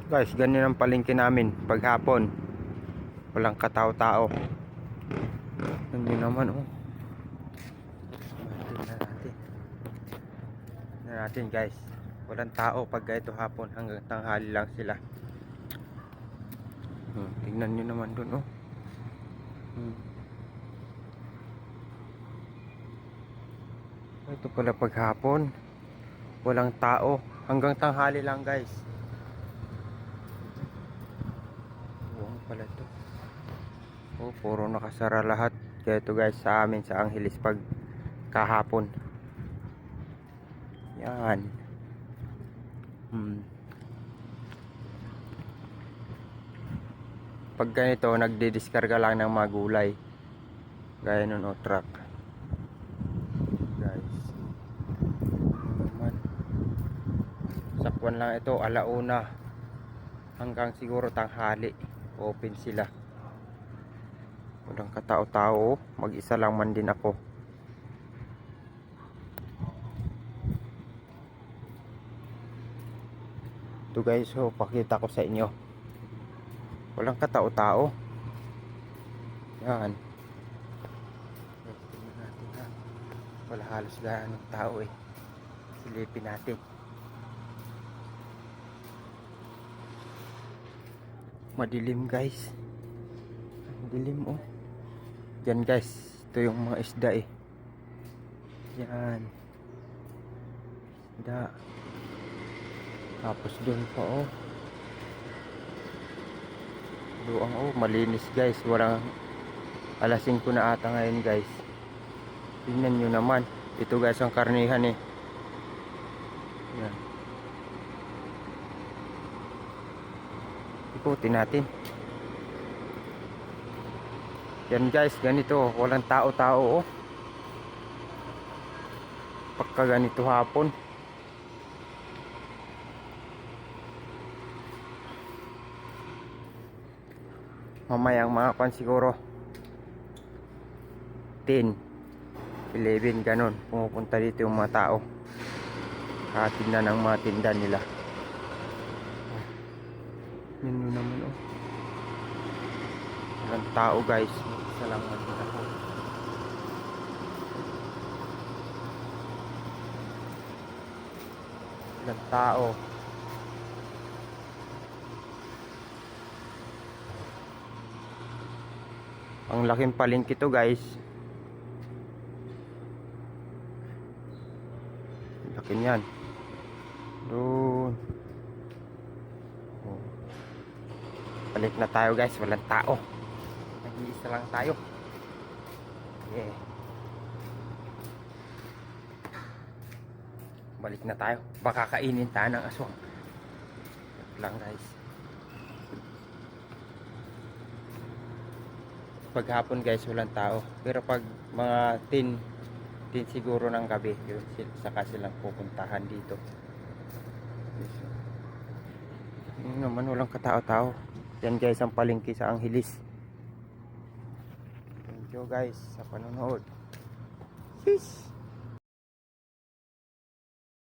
Guys, ganyan ang palengke namin paghapon. Walang katao-tao. Hindi naman oh. Tingnan natin guys. Walang tao pag ito hapon, hanggang tanghali lang sila. Tingnan nyo naman dun oh. Ito pala paghapon. Walang tao. Hanggang tanghali lang guys. Buwang pala to. Oh, puro nakasara lahat. Kaya ito guys sa amin sa Angeles pag kahapon. Yan. Pag ganito nagdidiskarga lang ng mga gulay. Gaya nun o truck. Guys. Sakwan lang ito alauna hanggang siguro tanghali. Open sila. Walang katao-tao. Mag-isa lang man din ako. Ito guys, so pakita ko sa inyo. Walang katao-tao. Yan. Tingnan natin ha. Wala halos gaanong tao eh. Silipin natin. Madilim guys. Dilim oh. Yan guys, ito yung mga isda eh. Yan. Isda. Tapos dun pa oh. Doon oh, malinis guys. Walang alas 5 na ata ngayon guys. Tingnan nyo naman. Ito guys ang karnihan eh. Yan. Ikutin natin. Yan guys, ganito. Walang tao-tao oh. Pagka ganito hapon. Mamayang mga kwan siguro 10, 11 ganon. Pumupunta dito yung mga tao. Katinda ng mga tinda nila. Yan yun naman oh. Walang tao guys. Isa lang man din ako. Walang tao. Ang laking palengke to guys. Laki niyan. Doon. Oh. Balik na tayo guys. Walang tao. Nag-iisa lang tayo. Yeah. Balik na tayo. Baka kainin tayo ng aswang. Ito lang guys. Paghapon guys walang tao, pero pag mga 10 siguro ng gabi yun, saka silang pupuntahan dito. Yun naman, walang katao-tao. Yan guys ang palengke sa Angeles. Thank you guys sa panonood. Peace.